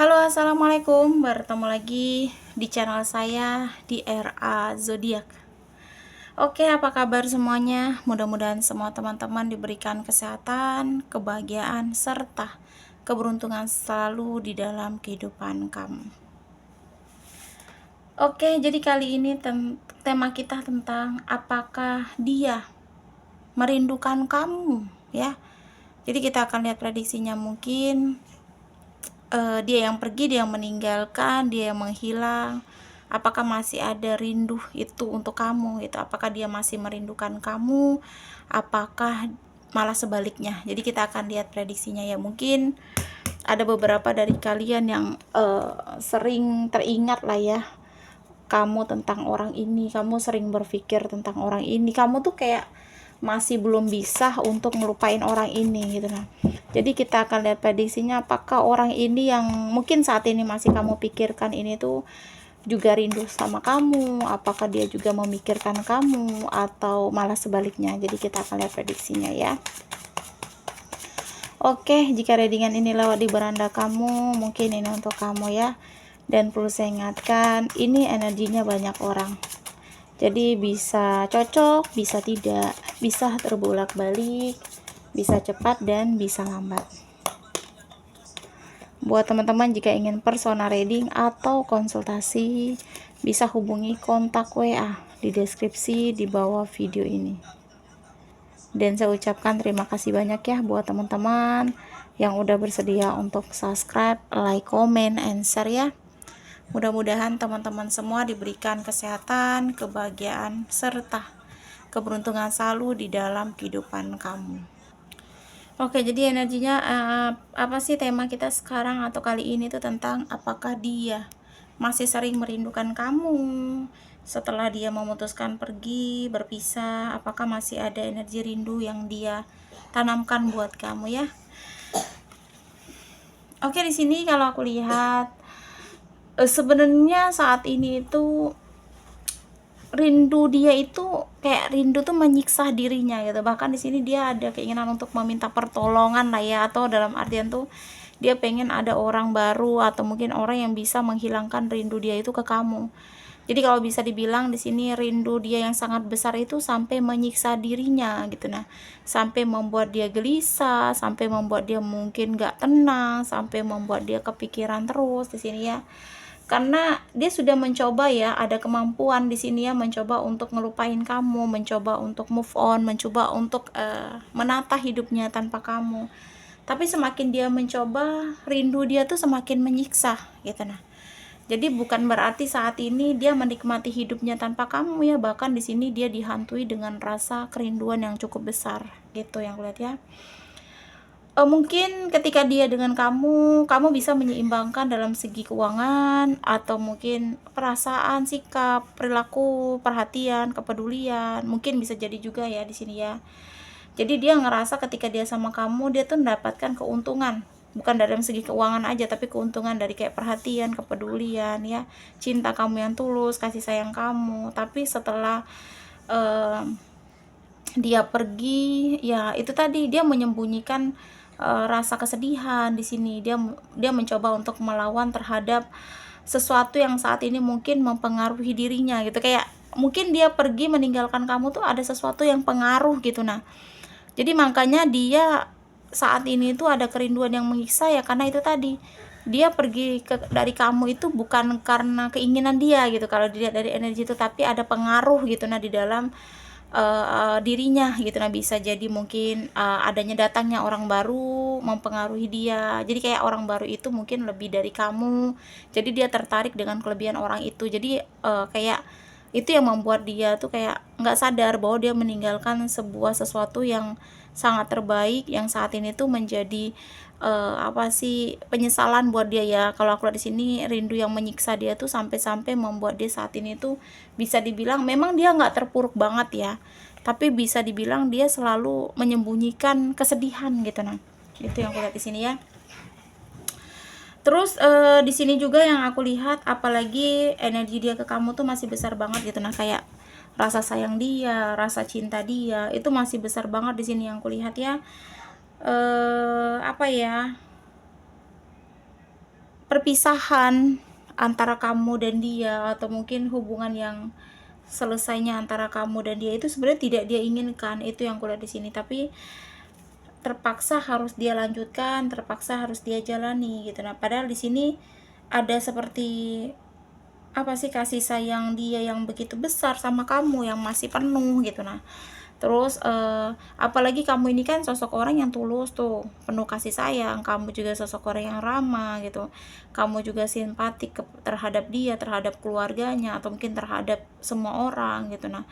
Halo, assalamualaikum. Bertemu lagi di channel saya di RA Zodiak. Oke, apa kabar semuanya? Mudah-mudahan semua teman-teman diberikan kesehatan, kebahagiaan, serta keberuntungan selalu di dalam kehidupan kamu. Oke, jadi kali ini tema kita tentang apakah dia merindukan kamu, ya. Jadi kita akan lihat prediksinya. Mungkin dia yang pergi, dia yang meninggalkan, dia yang menghilang. Apakah masih ada rindu itu untuk kamu gitu? Apakah dia masih merindukan kamu? Apakah malah sebaliknya? Jadi kita akan lihat prediksinya ya. Mungkin ada beberapa dari kalian yang sering teringat lah ya kamu tentang orang ini, kamu sering berpikir tentang orang ini, kamu tuh kayak masih belum bisa untuk ngelupain orang ini gitu. Nah, jadi kita akan lihat prediksinya apakah orang ini yang mungkin saat ini masih kamu pikirkan ini tuh juga rindu sama kamu, apakah dia juga memikirkan kamu atau malah sebaliknya. Jadi kita akan lihat prediksinya ya. Oke, jika readingan ini lewat di beranda kamu, mungkin ini untuk kamu ya. Dan perlu saya ingatkan, ini energinya banyak orang. Jadi bisa cocok, bisa tidak, bisa terbolak-balik, bisa cepat dan bisa lambat. Buat teman-teman jika ingin personal reading atau konsultasi, bisa hubungi kontak WA di deskripsi di bawah video ini. Dan saya ucapkan terima kasih banyak ya buat teman-teman yang udah bersedia untuk subscribe, like, comment, and share ya. Mudah-mudahan teman-teman semua diberikan kesehatan, kebahagiaan, serta keberuntungan selalu di dalam kehidupan kamu. Oke, jadi energinya apa sih tema kita sekarang atau kali ini tuh tentang apakah dia masih sering merindukan kamu setelah dia memutuskan pergi, berpisah, apakah masih ada energi rindu yang dia tanamkan buat kamu ya. Oke, di sini kalau aku lihat sebenarnya saat ini itu rindu dia itu kayak rindu tuh menyiksa dirinya gitu. Bahkan di sini dia ada keinginan untuk meminta pertolongan lah ya, atau dalam artian tuh dia pengen ada orang baru atau mungkin orang yang bisa menghilangkan rindu dia itu ke kamu. Jadi kalau bisa dibilang di sini rindu dia yang sangat besar itu sampai menyiksa dirinya gitu. Nah, sampai membuat dia gelisah, sampai membuat dia mungkin gak tenang, sampai membuat dia kepikiran terus di sini ya. Karena dia sudah mencoba ya, ada kemampuan di sini ya, mencoba untuk ngelupain kamu, mencoba untuk move on, mencoba untuk menata hidupnya tanpa kamu. Tapi semakin dia mencoba, rindu dia tuh semakin menyiksa gitu. Nah, jadi bukan berarti saat ini dia menikmati hidupnya tanpa kamu ya, bahkan di sini dia dihantui dengan rasa kerinduan yang cukup besar gitu yang lihat ya. Mungkin ketika dia dengan kamu bisa menyeimbangkan dalam segi keuangan atau mungkin perasaan, sikap, perilaku, perhatian, kepedulian, mungkin bisa jadi juga ya di sini ya. Jadi dia ngerasa ketika dia sama kamu, dia tuh mendapatkan keuntungan, bukan dalam segi keuangan aja, tapi keuntungan dari kayak perhatian, kepedulian ya, cinta kamu yang tulus, kasih sayang kamu. Tapi setelah dia pergi ya, itu tadi dia menyembunyikan rasa kesedihan di sini. Dia mencoba untuk melawan terhadap sesuatu yang saat ini mungkin mempengaruhi dirinya gitu. Kayak mungkin dia pergi meninggalkan kamu tuh ada sesuatu yang pengaruh gitu. Nah, jadi makanya dia saat ini tuh ada kerinduan yang menyiksa ya, karena itu tadi dia pergi dari kamu itu bukan karena keinginan dia gitu kalau dilihat dari energi itu, tapi ada pengaruh gitu nah di dalam dirinya gitu. Nah, bisa jadi mungkin adanya datangnya orang baru mempengaruhi dia. Jadi kayak orang baru itu mungkin lebih dari kamu, jadi dia tertarik dengan kelebihan orang itu. Jadi kayak itu yang membuat dia tuh kayak nggak sadar bahwa dia meninggalkan sebuah sesuatu yang sangat terbaik yang saat ini tuh menjadi apa sih, penyesalan buat dia ya. Kalau aku lihat di sini rindu yang menyiksa dia tuh sampai-sampai membuat dia saat ini tuh bisa dibilang memang dia nggak terpuruk banget ya, tapi bisa dibilang dia selalu menyembunyikan kesedihan gitu. Nah, itu yang aku lihat di sini ya. Terus di sini juga yang aku lihat, apalagi energi dia ke kamu tuh masih besar banget gitu. Nah, kayak rasa sayang dia, rasa cinta dia itu masih besar banget di sini yang aku lihat ya. Apa ya? perpisahan antara kamu dan dia, atau mungkin hubungan yang selesainya antara kamu dan dia itu sebenarnya tidak dia inginkan. Itu yang kulihat di sini, tapi terpaksa harus dia lanjutkan, terpaksa harus dia jalani gitu. Nah, padahal di sini ada seperti apa sih, kasih sayang dia yang begitu besar sama kamu, yang masih penuh gitu. Nah, terus apalagi kamu ini kan sosok orang yang tulus tuh, penuh kasih sayang, kamu juga sosok orang yang ramah gitu, kamu juga simpatik terhadap dia, terhadap keluarganya, atau mungkin terhadap semua orang gitu. Nah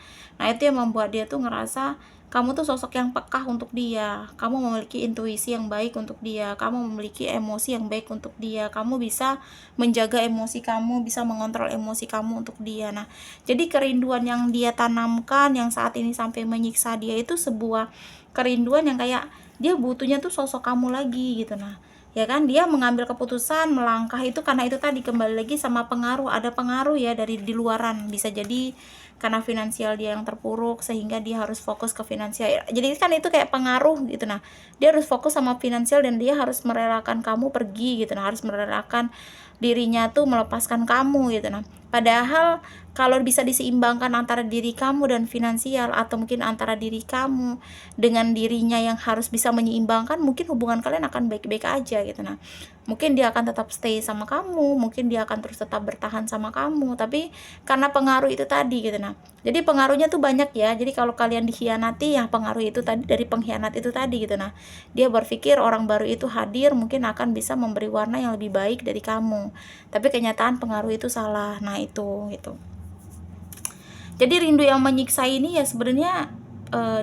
itu yang membuat dia tuh ngerasa kamu tuh sosok yang peka untuk dia, kamu memiliki intuisi yang baik untuk dia, kamu memiliki emosi yang baik untuk dia, kamu bisa menjaga emosi kamu, bisa mengontrol emosi kamu untuk dia. Nah, jadi kerinduan yang dia tanamkan yang saat ini sampai menyiksa dia itu sebuah kerinduan yang kayak dia butuhnya tuh sosok kamu lagi gitu. Nah, ya kan, dia mengambil keputusan melangkah itu karena itu tadi, kembali lagi sama pengaruh, ada pengaruh ya dari di luaran, bisa jadi karena finansial dia yang terpuruk sehingga dia harus fokus ke finansial. Jadi kan itu kayak pengaruh gitu. Nah, dia harus fokus sama finansial dan dia harus merelakan kamu pergi gitu. Nah, harus merelakan dirinya tuh melepaskan kamu gitu. Nah, padahal kalau bisa diseimbangkan antara diri kamu dan finansial, atau mungkin antara diri kamu dengan dirinya yang harus bisa menyeimbangkan, mungkin hubungan kalian akan baik-baik aja gitu. Nah, mungkin dia akan tetap stay sama kamu, mungkin dia akan terus tetap bertahan sama kamu, tapi karena pengaruh itu tadi gitu. Nah, jadi pengaruhnya tuh banyak ya. Jadi kalau kalian dikhianati, ya pengaruh itu tadi dari pengkhianat itu tadi gitu. Nah, dia berpikir orang baru itu hadir mungkin akan bisa memberi warna yang lebih baik dari kamu, tapi kenyataan pengaruh itu salah. Nah itu gitu. Jadi rindu yang menyiksa ini ya sebenarnya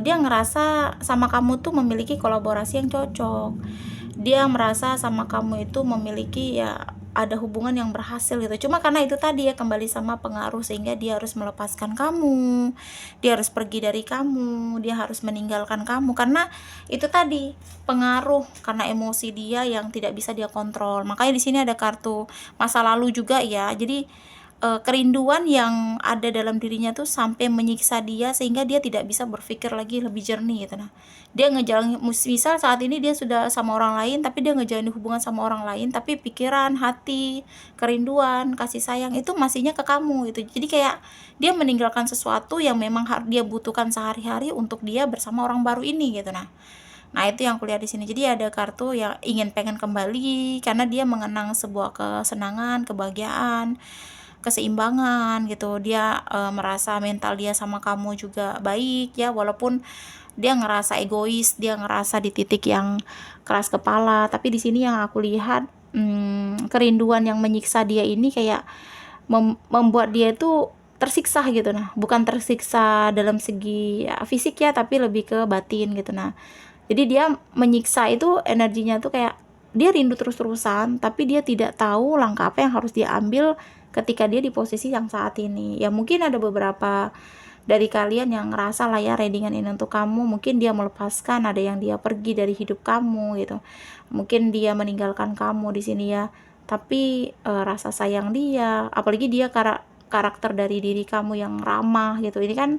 dia ngerasa sama kamu tuh memiliki kolaborasi yang cocok, dia merasa sama kamu itu memiliki ya ada hubungan yang berhasil gitu. Cuma karena itu tadi ya, kembali sama pengaruh, sehingga dia harus melepaskan kamu, dia harus pergi dari kamu, dia harus meninggalkan kamu karena itu tadi pengaruh, karena emosi dia yang tidak bisa dia kontrol. Makanya di sini ada kartu masa lalu juga ya. Jadi kerinduan yang ada dalam dirinya tuh sampai menyiksa dia sehingga dia tidak bisa berpikir lagi lebih jernih gitu. Nah, dia ngejalanin, misal saat ini dia sudah sama orang lain, tapi dia ngejalanin hubungan sama orang lain, tapi pikiran, hati, kerinduan, kasih sayang itu masihnya ke kamu gitu. Jadi kayak dia meninggalkan sesuatu yang memang dia butuhkan sehari-hari untuk dia bersama orang baru ini gitu. Nah, itu yang kulihat di sini. Jadi ada kartu yang pengen kembali karena dia mengenang sebuah kesenangan, kebahagiaan, keseimbangan gitu. Dia merasa mental dia sama kamu juga baik ya, walaupun dia ngerasa egois, dia ngerasa di titik yang keras kepala. Tapi di sini yang aku lihat kerinduan yang menyiksa dia ini kayak membuat dia itu tersiksa gitu. Nah, bukan tersiksa dalam segi ya, fisik ya, tapi lebih ke batin gitu. Nah, jadi dia menyiksa itu energinya tuh kayak dia rindu terus-terusan, tapi dia tidak tahu langkah apa yang harus dia ambil ketika dia di posisi yang saat ini. Ya mungkin ada beberapa dari kalian yang ngerasa lah ya readingan ini untuk kamu, mungkin dia melepaskan, ada yang dia pergi dari hidup kamu gitu, mungkin dia meninggalkan kamu di sini ya. Tapi rasa sayang dia, apalagi dia karakter dari diri kamu yang ramah gitu, ini kan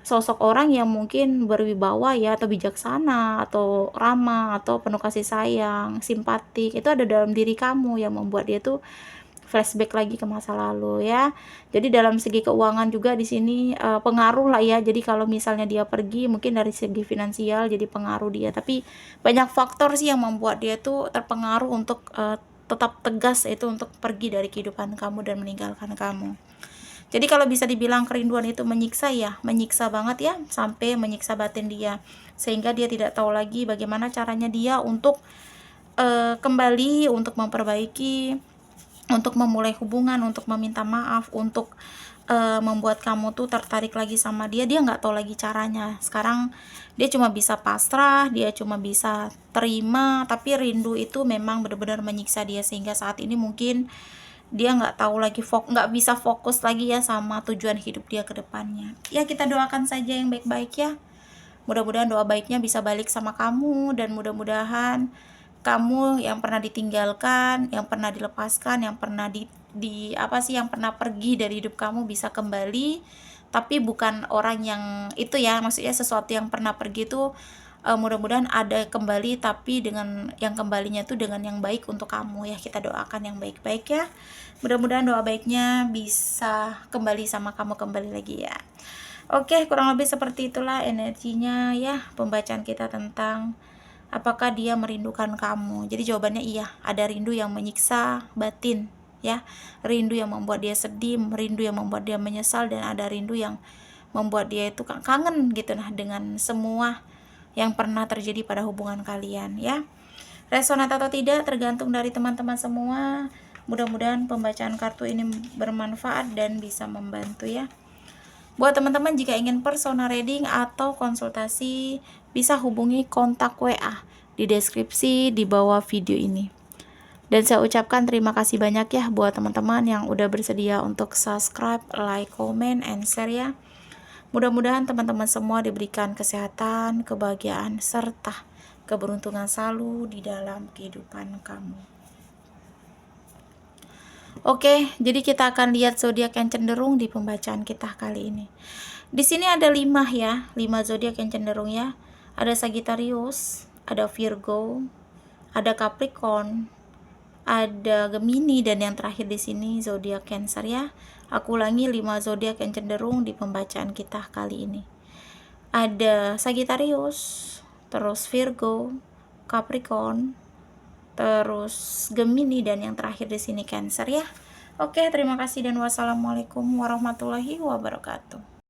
sosok orang yang mungkin berwibawa ya, atau bijaksana, atau ramah, atau penuh kasih sayang, simpatik, itu ada dalam diri kamu yang membuat dia tuh flashback lagi ke masa lalu ya. Jadi dalam segi keuangan juga di sini pengaruh lah ya. Jadi kalau misalnya dia pergi, mungkin dari segi finansial jadi pengaruh dia, tapi banyak faktor sih yang membuat dia tuh terpengaruh untuk tetap tegas itu untuk pergi dari kehidupan kamu dan meninggalkan kamu. Jadi kalau bisa dibilang kerinduan itu menyiksa ya, menyiksa banget ya, sampai menyiksa batin dia, sehingga dia tidak tahu lagi bagaimana caranya dia untuk kembali, untuk memperbaiki, untuk memulai hubungan, untuk meminta maaf, untuk membuat kamu tuh tertarik lagi sama dia. Dia nggak tahu lagi caranya. Sekarang dia cuma bisa pasrah, dia cuma bisa terima, tapi rindu itu memang benar-benar menyiksa dia, sehingga saat ini mungkin dia nggak tahu lagi, nggak bisa fokus lagi ya sama tujuan hidup dia ke depannya. Ya kita doakan saja yang baik-baik ya. Mudah-mudahan doa baiknya bisa balik sama kamu, dan mudah-mudahan kamu yang pernah ditinggalkan, yang pernah dilepaskan, yang pernah yang pernah pergi dari hidup kamu bisa kembali, tapi bukan orang yang itu ya, maksudnya sesuatu yang pernah pergi itu mudah-mudahan ada kembali, tapi dengan yang kembalinya tuh dengan yang baik untuk kamu ya. Kita doakan yang baik-baik ya. Mudah-mudahan doa baiknya bisa kembali sama kamu kembali lagi ya. Oke, kurang lebih seperti itulah energinya ya, pembacaan kita tentang apakah dia merindukan kamu. Jadi jawabannya iya, ada rindu yang menyiksa batin ya, rindu yang membuat dia sedih, rindu yang membuat dia menyesal, dan ada rindu yang membuat dia itu kangen gitu nah dengan semua yang pernah terjadi pada hubungan kalian ya. Resonat atau tidak tergantung dari teman-teman semua. Mudah-mudahan pembacaan kartu ini bermanfaat dan bisa membantu ya. Buat teman-teman, jika ingin personal reading atau konsultasi, bisa hubungi kontak WA di deskripsi di bawah video ini. Dan saya ucapkan terima kasih banyak ya buat teman-teman yang udah bersedia untuk subscribe, like, comment, and share ya. Mudah-mudahan teman-teman semua diberikan kesehatan, kebahagiaan, serta keberuntungan selalu di dalam kehidupan kamu. Oke, jadi kita akan lihat zodiak yang cenderung di pembacaan kita kali ini. Di sini ada 5 ya, 5 zodiak yang cenderung ya. Ada Sagittarius, ada Virgo, ada Capricorn, ada Gemini, dan yang terakhir di sini zodiak Cancer ya. Aku ulangi 5 zodiak yang cenderung di pembacaan kita kali ini. Ada Sagittarius, terus Virgo, Capricorn, terus Gemini, dan yang terakhir di sini Cancer ya. Oke, terima kasih dan wassalamualaikum warahmatullahi wabarakatuh.